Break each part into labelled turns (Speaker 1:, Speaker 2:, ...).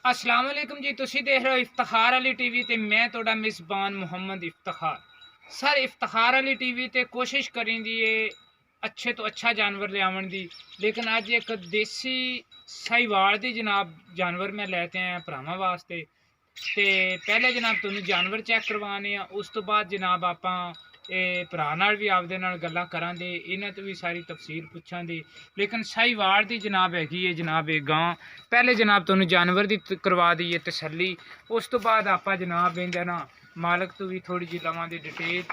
Speaker 1: अस्सलाम वालेकुम जी। तुसी देख रहे हो इफ्तिखार अली टीवी ते मैं तोड़ा मिसबान मुहम्मद इफ्तिखार। सर इफ्तिखार अली टीवी ते कोशिश करें दी अच्छे तो अच्छा जानवर ले आवन दी, लेकिन अज एक देसी साहिवाल दी जनाब जानवर मैं लैते हैं भरावां वास्ते। ते पहले जनाब तुहानू जानवर चेक करवाने आ, उस तो बाद जनाब आपां भरा नाल भी आपदे नाल गल्लां करांगे, इन्हां तो भी सारी तफसील पुछांगे। लेकिन साहिवाल दी जनाब हैगी है जनाब एक गां। पहले जनाब तुहानू जानवर दी करवा दईए तसल्ली, उस तो बाद आपां जनाब इहदा ना मालक तो भी थोड़ी जी लवांगे डिटेल।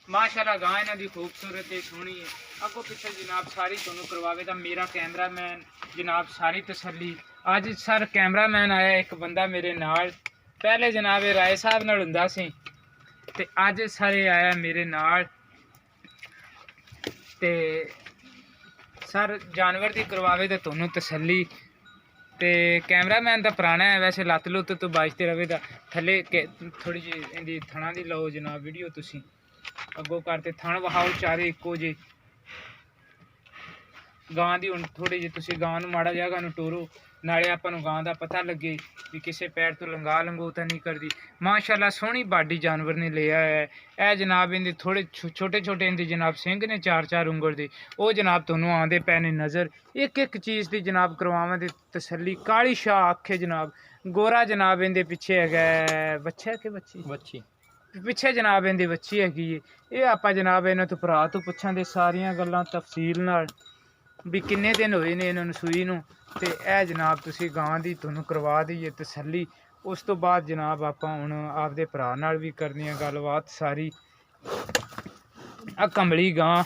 Speaker 1: माशाल्लाह गां इन्हां दी खूबसूरत है, सोहनी है। अगों पिछे जनाब सारी तुहानू करवावे दा मेरा कैमरामैन जनाब सारी तसल्ली। अज सर कैमरामैन आया एक बंदा मेरे नाल, पहले जनाब राय साहब नाल हुंदा सी ते अज सारे आया मेरे नाल। ते सर जानवर दी करवावे ते तुहानू तसल्ली। ते कैमरामैन दा पुराना है, वैसे लत्त लुत्त तो बचते रवे दा थले थोड़ी जी इंदी थणा दी लो जनाब वीडियो तुसी अगों करते थण वहाओ चारे इक्को जे गां दी। हुण थोड़ी जी तुसी गां नू माड़ा जगह नू टोरो, नाले आपां नू गां दा पता लगे भी किसे पैर तो लंगा लंगो तो नहीं करदी। माशाल्लाह सोहनी बाडी जानवर ने लिया है। ए जनाब इंदे थोड़े छोटे छोटे इंदे जनाब सिंह ने 4-4 उंगल दे, ओ जनाब तुहानू आंदे पैने नज़र। एक एक चीज़ दी जनाब करवावां दे तसल्ली। काली शाह आखे जनाब, गोरा जनाब इंदे पिछे है बच्चा के बच्ची पिछे जनाब इंदी बच्ची हैगी। ये आपां जनाब इन्हां तो भरा तो पुछांगे सारियां गल्लां तफसील नाल भी किन्ने दिन होए ने इन्हां नू सूई नू। ते ए जनाब तुसी गां दी तुहानू करवा दईए तसल्ली। उस तो बाद जनाब आपां हुण आपदे भरा नाल भी करनी है गलबात सारी। आ कंबली गां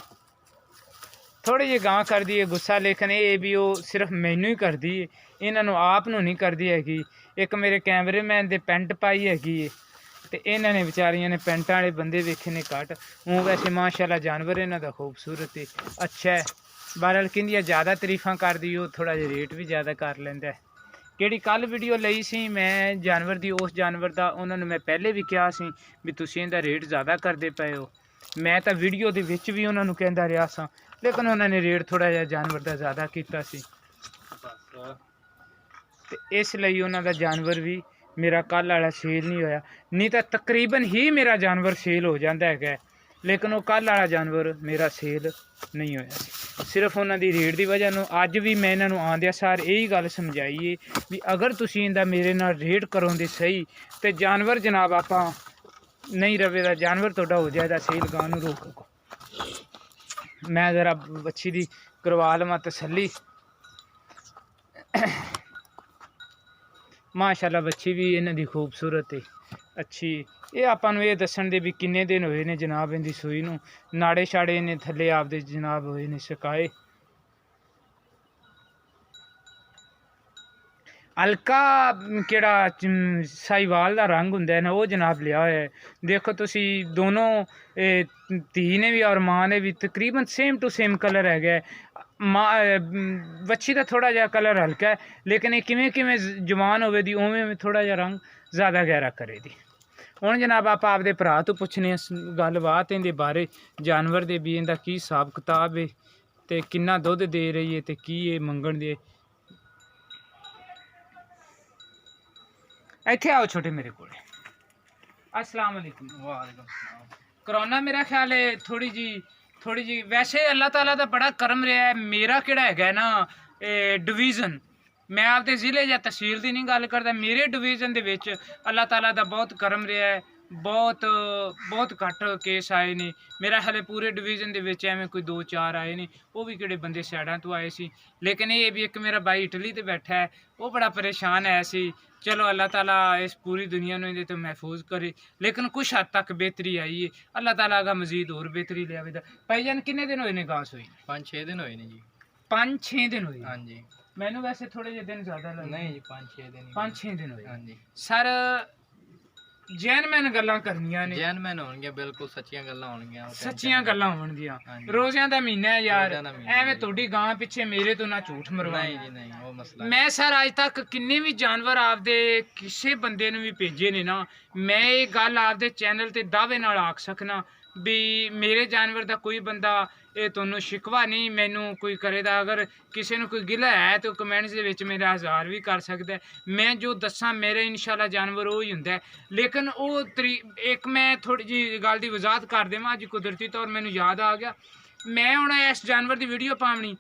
Speaker 1: थोड़ी जी गां कर दी है गुस्सा, लेकिन ये भी वो सिर्फ मैनू ही कर दी है, इन्हां नू आप नू नहीं कर दी हैगी। एक मेरे कैमरेमैन दे पेंट पाई हैगी है ते इन्हां ने बेचारियां ने पेंटां वाले बंदे वेखे ने घट। हूँ वैसे माशाल्लाह जानवर इन्हां दा खूबसूरत है, अच्छा है। बहरहाल किंदियां ज़्यादा तरीफां कर दी वो थोड़ा जिहा रेट भी ज़्यादा कर लैंदा है। ਜਿਹੜੀ ਕੱਲ ਵੀਡੀਓ ਲਈ ਸੀ ਮੈਂ ਜਾਨਵਰ ਦੀ, ਉਸ ਜਾਨਵਰ ਦਾ ਉਹਨਾਂ ਨੂੰ ਮੈਂ ਪਹਿਲੇ ਵੀ ਕਿਹਾ ਸੀ ਵੀ ਤੁਸੀਂ ਇਹਦਾ ਰੇਟ ਜ਼ਿਆਦਾ ਕਰਦੇ ਪਏ ਹੋ। ਮੈਂ ਤਾਂ ਵੀਡੀਓ ਦੇ ਵਿੱਚ ਵੀ ਉਹਨਾਂ ਨੂੰ ਕਹਿੰਦਾ ਰਿਹਾ ਸਾਂ, ਲੇਕਿਨ ਉਹਨਾਂ ਨੇ ਰੇਟ ਥੋੜਾ ਜਿਹਾ ਜਾਨਵਰ ਦਾ ਜ਼ਿਆਦਾ ਕੀਤਾ ਸੀ ਤੇ ਇਸ ਲਈ ਉਹਨਾਂ ਦਾ ਜਾਨਵਰ ਵੀ ਮੇਰਾ ਕੱਲ ਵਾਲਾ ਸੇਲ ਨਹੀਂ ਹੋਇਆ। ਨਹੀਂ ਤਾਂ ਤਕਰੀਬਨ ਹੀ ਮੇਰਾ ਜਾਨਵਰ ਸੇਲ ਹੋ ਜਾਂਦਾ ਹੈਗਾ, लेकिन वो कल वाला जानवर मेरा सेल नहीं होया। सिर्फ उन्होंने रेट की वजह न अज भी मैं इन्होंने आंदिया सार यही गल समझाई है भी अगर तुसी इनका मेरे नाल रेट करोगे सही तो जानवर जनाब आप नहीं रवेगा, जानवर थोड़ा हो जाएगा सेल। गां नू रोको, मैं जरा बच्ची दी करवा लवां तसल्ली। माशाल्लाह बच्ची भी इन्हां दी खूबसूरत है, अच्छी। ये आपां नू ये दस्सण दे भी किन्ने दिन होए ने जनाब इंदी सूई नू, नाड़े शाड़े ने थल्ले आपदे जनाब होए ने सकाए। हल्का केड़ा साहिवाल दा रंग हुंदा है ना वो जनाब लिया है। देखो तुसी दोनों धी ने भी और माँ ने भी तकरीबन सेम टू सेम कलर है गया। माँ बच्ची का थोड़ा जहा कलर हल्का है, लेकिन ये किवें किवें जवान होवे दी उवें में थोड़ा जहा रंग ज़्यादा गहरा करे दी। हुण जनाब आप आपदे भरा तो पुछने गलबात इहदे बारे, जानवर दे भी इहदा की हिसाब किताब है ते किन्ना दुध दे रही है ते की ये मंगण दे। इत्थे आओ छोटे मेरे को। अस्सलाम वालेकुम।
Speaker 2: वालेकुम सलाम।
Speaker 1: कोरोना मेरा ख्याल है थोड़ी जी वैसे अल्लाह ताला दा बड़ा करम रहा है। मेरा केड़ा हैगा ना डिवीज़न, मैं आपदे ज़िले या तहसील की नहीं गल करदा, मेरे डिवीज़न दे विच अल्लाह ताला दा बहुत करम रहा है। बहुत घट केस आए ने, मेरा हाले पूरे डिवीज़न दे विच एवें कोई 2-4 आए ने, वो भी किहड़े बंदे साइडां तो आए सी। लेकिन ये भी एक मेरा भाई इटली ते बैठा है, वो बड़ा परेशान है सी। चलो अल्लाह ताला इस पूरी दुनिया नूं इहदे तो महफूज करे, लेकिन कुछ हद तक बेहतरी आई है। अल्लाह ताला अगा मजीद होर बेहतरी लियावे दा। भाईजान किन्ने दिन होए ने घास होई?
Speaker 2: 5-6 दिन होए ने जी।
Speaker 1: 5-6 दिन होए?
Speaker 2: हाँ जी।
Speaker 1: मैनू वैसे थोड़े जे दिन ज़्यादा लगे।
Speaker 2: नहीं जी 5-6 दिन।
Speaker 1: 5-6 दिन होए?
Speaker 2: हाँ जी।
Speaker 1: सर जैनमैन गल्लां करनियां ने,
Speaker 2: जैनमैन होणगियां, बिल्कुल सच्चियां गल्लां होणगियां,
Speaker 1: सच्चियां गल्लां होणगियां। रोज़ियां दा महीना है यार, एवें तुहाडी गां पिछे मेरे तो ना झूठ मरवा।
Speaker 2: नहीं जी नहीं, वो मसला
Speaker 1: मैं सर अज तक किन्ने भी जानवर आपदे किसी बंदे नूं भी भेजे ने ना, मैं ये गल आपदे चैनल ते दावे नाल आख सकना भी मेरे जानवर दा कोई बंदा ਇਹ ਤੁਹਾਨੂੰ ਸ਼ਿਕਵਾ ਨਹੀਂ ਮੈਨੂੰ ਕੋਈ ਕਰੇਦਾ। ਅਗਰ ਕਿਸੇ ਨੂੰ ਕੋਈ ਗਿਲਾ ਹੈ ਤਾਂ ਕਮੈਂਟਸ ਦੇ ਵਿੱਚ ਮੇਰਾ 1000 ਵੀ ਕਰ ਸਕਦਾ। ਮੈਂ ਜੋ ਦੱਸਾਂ ਮੇਰੇ ਇਨਸ਼ਾਅੱਲਾ ਜਾਨਵਰ ਉਹ ਹੀ ਹੁੰਦਾ। ਲੇਕਿਨ ਉਹ ਇੱਕ ਮੈਂ ਥੋੜੀ ਜਿਹੀ ਗੱਲ ਦੀ ਵਜ਼ਾਹਤ ਕਰ ਦੇਵਾਂ। ਅੱਜ ਕੁਦਰਤੀ ਤੌਰ ਮੈਨੂੰ ਯਾਦ ਆ ਗਿਆ, ਮੈਂ ਹੁਣ ਇਸ ਜਾਨਵਰ ਦੀ ਵੀਡੀਓ ਪਾਉਣੀ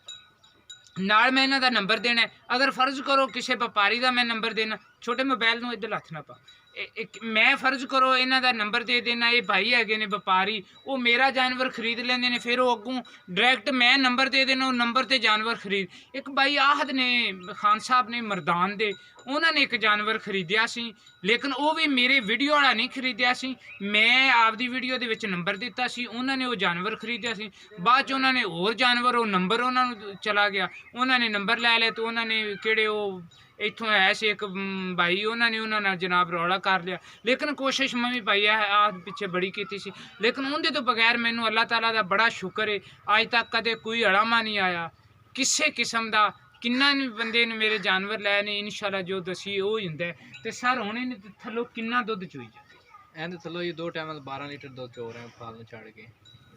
Speaker 1: ਨਾਲ ਮੈਂ ਇਹਨਾਂ ਦਾ ਨੰਬਰ ਦੇਣਾ। ਅਗਰ ਫਰਜ਼ ਕਰੋ ਕਿਸੇ ਵਪਾਰੀ ਦਾ ਮੈਂ ਨੰਬਰ ਦੇਣਾ, ਛੋਟੇ ਮੋਬਾਈਲ ਨੂੰ ਇੱਧਰ ਹੱਥ ਨਾ ਪਾ, ਮੈਂ ਫਰਜ਼ ਕਰੋ ਇਹਨਾਂ ਦਾ ਨੰਬਰ ਦੇ ਦੇਣਾ। ਇਹ ਭਾਈ ਹੈਗੇ ਨੇ ਵਪਾਰੀ, ਉਹ ਮੇਰਾ ਜਾਨਵਰ ਖਰੀਦ ਲੈਂਦੇ ਨੇ, ਫਿਰ ਉਹ ਅੱਗੋਂ ਡਾਇਰੈਕਟ ਮੈਂ ਨੰਬਰ ਦੇ ਦੇਣਾ, ਉਹ ਨੰਬਰ ਤੇ ਜਾਨਵਰ ਖਰੀਦ। ਇੱਕ ਭਾਈ ਆਹਦ ਨੇ ਖਾਨ ਸਾਹਿਬ ਨੇ ਮਰਦਾਨ ਦੇ, ਉਹਨਾਂ ਨੇ ਇੱਕ ਜਾਨਵਰ ਖਰੀਦਿਆ ਸੀ, ਲੇਕਿਨ ਉਹ ਵੀ ਮੇਰੇ ਵੀਡੀਓ ਵਾਲਾ ਨਹੀਂ ਖਰੀਦਿਆ ਸੀ, ਮੈਂ ਆਪਦੀ ਵੀਡੀਓ ਦੇ ਵਿੱਚ ਨੰਬਰ ਦਿੱਤਾ ਸੀ, ਉਹਨਾਂ ਨੇ ਉਹ ਜਾਨਵਰ ਖਰੀਦਿਆ ਸੀ। ਬਾਅਦ 'ਚ ਉਹਨਾਂ ਨੇ ਹੋਰ ਜਾਨਵਰ, ਉਹ ਨੰਬਰ ਉਹਨਾਂ ਨੂੰ ਚਲਾ ਗਿਆ, ਉਹਨਾਂ ਨੇ ਨੰਬਰ ਲੈ ਲਿਆ ਤੇ ਉਹਨਾਂ ਨੇ ਕਿਹੜੇ ਉਹ ਇੱਥੋਂ ਆਇਆ ਸੀ ਇੱਕ ਭਾਈ, ਉਹਨਾਂ ਨਾਲ ਜਨਾਬ ਰੌਲਾ ਕਰ ਲਿਆ। ਲੇਕਿਨ ਕੋਸ਼ਿਸ਼ ਮੈਂ ਵੀ ਭਾਈ ਆਹ ਪਿੱਛੇ ਬੜੀ ਕੀਤੀ ਸੀ, ਲੇਕਿਨ ਉਹਦੇ ਤੋਂ ਬਗੈਰ ਮੈਨੂੰ ਅੱਲਾਹ ਤਾਲਾ ਦਾ ਬੜਾ ਸ਼ੁਕਰ ਹੈ ਅੱਜ ਤੱਕ ਕਦੇ ਕੋਈ ਅੜਾਮਾ ਨਹੀਂ ਆਇਆ ਕਿਸੇ ਕਿਸਮ ਦਾ। ਕਿੰਨਾ ਬੰਦੇ ਨੇ ਮੇਰੇ ਜਾਨਵਰ ਲੈ ਨੇ, ਇਨਸ਼ਾਅੱਲਾ ਜੋ ਦਸੀ ਉਹ ਹੀ ਹੁੰਦਾ। ਤੇ ਸਰ ਹੁਣ ਇਹਨੇ ਥੱਲੋਂ ਕਿੰਨਾ ਦੁੱਧ ਚੋਈ ਜਾਂਦਾ?
Speaker 2: ਇਹਦੇ ਥੱਲੋਂ ਜੀ 2 ਟਾਈਮ 12 ਲੀਟਰ ਦੁੱਧ ਚੋ ਰਹੇ ਫਾਲ ਨੂੰ ਛੱਡ ਕੇ।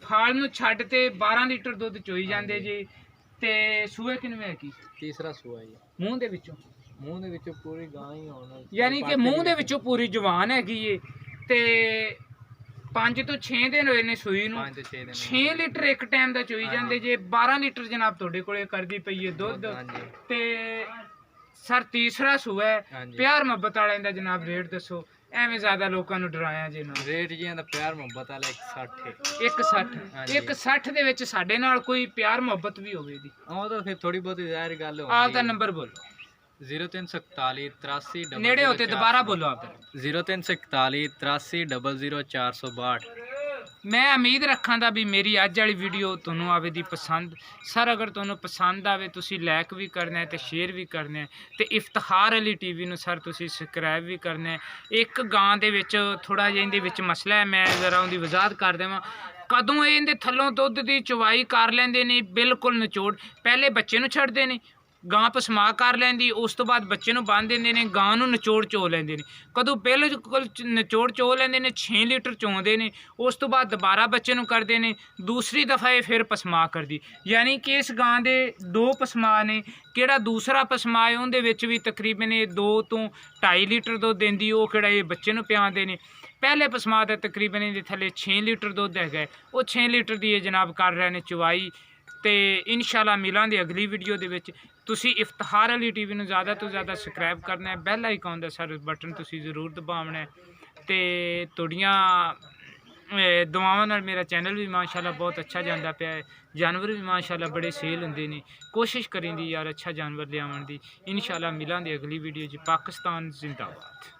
Speaker 1: ਫਾਲ ਨੂੰ ਛੱਡ ਤੇ 12 ਲੀਟਰ ਦੁੱਧ ਚੋਈ ਜਾਂਦੇ ਜੀ। ਤੇ ਸੂਏ ਕਿੰਨੇ ਹੈ ਕੀ?
Speaker 2: ਤੀਸਰਾ ਸੂਆ ਜੀ।
Speaker 1: ਮੂੰਹ ਦੇ ਵਿੱਚੋਂ
Speaker 2: ਪੂਰੀ ਗਾਂ ਹੀ ਹੋਣਾ,
Speaker 1: ਯਾਨੀ ਕਿ ਮੂੰਹ ਦੇ ਵਿੱਚੋਂ ਪੂਰੀ ਜਵਾਨ ਹੈਗੀ ਏ। ਤੇ 5 ਤੋਂ 6 ਦਿਨ ਹੋਏ ਨੇ ਸੂਈ ਨੂੰ,
Speaker 2: 5 ਤੋਂ 6 ਦਿਨ
Speaker 1: 6 ਲੀਟਰ ਇੱਕ ਟਾਈਮ ਦਾ ਚੋਈ ਜਾਂਦੇ ਜੇ। 12 ਲੀਟਰ ਜਨਾਬ ਤੁਹਾਡੇ ਕੋਲੇ ਕਰਦੀ ਪਈ ਏ ਦੁੱਧ।
Speaker 2: ਹਾਂਜੀ
Speaker 1: ਤੇ ਸਰ ਤੀਸਰਾ ਸੂਆ ਹੈ,
Speaker 2: ਹਾਂਜੀ।
Speaker 1: ਪਿਆਰ ਮੁਹੱਬਤ ਵਾਲਿਆਂ ਦਾ ਜਨਾਬ ਰੇਟ ਦੱਸੋ, ਐਵੇਂ ਜ਼ਿਆਦਾ ਲੋਕਾਂ ਨੂੰ ਡਰਾਇਆ ਜੇ ਨਾ।
Speaker 2: ਰੇਟ ਜੀ ਇਹਦਾ ਪਿਆਰ ਮੁਹੱਬਤ ਵਾਲਾ 160 ਹੈ।
Speaker 1: 160
Speaker 2: ਹਾਂਜੀ।
Speaker 1: 160 ਦੇ ਵਿੱਚ ਸਾਡੇ ਨਾਲ ਕੋਈ ਪਿਆਰ ਮੁਹੱਬਤ ਵੀ ਹੋਵੇ ਦੀ,
Speaker 2: ਉਹ ਤਾਂ ਫਿਰ ਥੋੜੀ ਬਹੁਤੀ ਜ਼ਾਹਿਰ ਗੱਲ
Speaker 1: ਆਪ ਦਾ
Speaker 2: ਹੋਣੀ।
Speaker 1: ਨੰਬਰ ਬੋਲੋ।
Speaker 2: 0341 83
Speaker 1: ਨੇੜੇ ਹੋਤੇ ਦੁਬਾਰਾ ਬੋਲੋ ਆਪ ਦਾ।
Speaker 2: 0341 83 00 462।
Speaker 1: ਮੈਂ ਉਮੀਦ ਰੱਖਾਂ ਦਾ ਵੀ ਮੇਰੀ ਅੱਜ ਵਾਲੀ ਵੀਡੀਓ ਤੁਹਾਨੂੰ ਆਵੇ ਦੀ ਪਸੰਦ। ਸਰ ਅਗਰ ਤੁਹਾਨੂੰ ਪਸੰਦ ਆਵੇ ਤੁਸੀਂ ਲਾਈਕ ਵੀ ਕਰਨਾ ਹੈ ਤੇ ਸ਼ੇਅਰ ਵੀ ਕਰਨਾ ਹੈ, ਤੇ ਇਫਤਿਖਾਰ ਅਲੀ ਟੀਵੀ ਨੂੰ ਸਰ ਤੁਸੀਂ ਸਬਸਕ੍ਰਾਈਬ ਵੀ ਕਰਨਾ ਹੈ। ਇੱਕ ਗਾਂ ਦੇ ਵਿੱਚ ਥੋੜਾ ਜਿਹਾ ਇਹਦੇ ਵਿੱਚ ਮਸਲਾ ਹੈ, ਮੈਂ ਜ਼ਰਾ ਉਹਦੀ ਵਜ਼ਾਹਤ ਕਰ ਦੇਵਾਂ। ਕਦੋਂ ਇਹਦੇ ਥੱਲੋਂ ਦੁੱਧ ਦੀ ਚਵਾਈ ਕਰ ਲੈਂਦੇ ਨੇ ਬਿਲਕੁਲ ਨਿਚੋੜ, ਪਹਿਲੇ ਬੱਚੇ ਨੂੰ ਛੱਡਦੇ ਨੇ, ਗਾਂ ਪਸਮਾ ਕਰ ਲੈਂਦੀ, ਉਸ ਤੋਂ ਬਾਅਦ ਬੱਚੇ ਨੂੰ ਬੰਨ ਦਿੰਦੇ ਨੇ, ਗਾਂ ਨੂੰ ਨਿਚੋੜ ਚੋ ਲੈਂਦੇ ਨੇ। ਕਦੋਂ ਬਿਲਕੁਲ ਨਿਚੋੜ ਚੋ ਲੈਂਦੇ ਨੇ 6 ਲੀਟਰ ਚੋਂਦੇ ਨੇ, ਉਸ ਤੋਂ ਬਾਅਦ ਦੁਬਾਰਾ ਬੱਚੇ ਨੂੰ ਕਰਦੇ ਨੇ, ਦੂਸਰੀ ਦਫਾ ਇਹ ਫਿਰ ਪਸਮਾ ਕਰਦੀ। ਯਾਨੀ ਕਿ ਇਸ ਗਾਂ ਦੇ 2 ਪਸਮਾ ਨੇ, ਕਿਹੜਾ ਦੂਸਰਾ ਪਸਮਾ ਹੈ ਉਹਦੇ ਵਿੱਚ ਵੀ ਤਕਰੀਬਨ ਇਹ 2 ਤੋਂ 2.5 ਲੀਟਰ ਦੁੱਧ ਦਿੰਦੀ, ਉਹ ਕਿਹੜਾ ਇਹ ਬੱਚੇ ਨੂੰ ਪਿਆਉਂਦੇ ਨੇ। ਪਹਿਲੇ ਪਸਮਾ ਦਾ ਤਕਰੀਬਨ ਇਹਦੇ ਥੱਲੇ 6 ਲੀਟਰ ਦੁੱਧ ਹੈਗਾ, ਉਹ 6 ਲੀਟਰ ਦੀ ਇਹ ਜਨਾਬ ਕਰ ਰਹੇ ਨੇ ਚਵਾਈ। ਤੇ ਇਨਸ਼ਾਅੱਲਾ ਮਿਲਾਂਗੇ ਅਗਲੀ ਵੀਡੀਓ ਦੇ ਵਿੱਚ। ਤੁਸੀਂ ਇਫਤਿਖਾਰ ਅਲੀ ਟੀਵੀ ਨੂੰ ਜ਼ਿਆਦਾ ਤੋਂ ਜ਼ਿਆਦਾ ਸਬਸਕ੍ਰਾਈਬ ਕਰਨਾ ਹੈ, ਬੈਲ ਆਈਕਨ ਦਾ ਸਰ ਬਟਨ ਤੁਸੀਂ ਜ਼ਰੂਰ ਦਬਾਉਣਾ ਹੈ। ਤੇ ਤੁਹਾਡੀਆਂ ਦੁਆਵਾਂ ਨਾਲ ਮੇਰਾ ਚੈਨਲ ਵੀ ਮਾਸ਼ਾਅੱਲਾ ਬਹੁਤ ਅੱਛਾ ਜਾਂਦਾ ਪਿਆ ਹੈ, ਜਾਨਵਰ ਵੀ ਮਾਸ਼ਾਅੱਲਾ ਬੜੇ ਸੇਲ ਹੁੰਦੇ ਨੇ। ਕੋਸ਼ਿਸ਼ ਕਰੀਂਦੀ ਯਾਰ ਅੱਛਾ ਜਾਨਵਰ ਲਿਆਉਣ ਦੀ। ਇਨਸ਼ਾਅੱਲਾ ਮਿਲਾਂਗੇ ਅਗਲੀ ਵੀਡੀਓ 'ਚ। ਪਾਕਿਸਤਾਨ ਜ਼ਿੰਦਾਬਾਦ।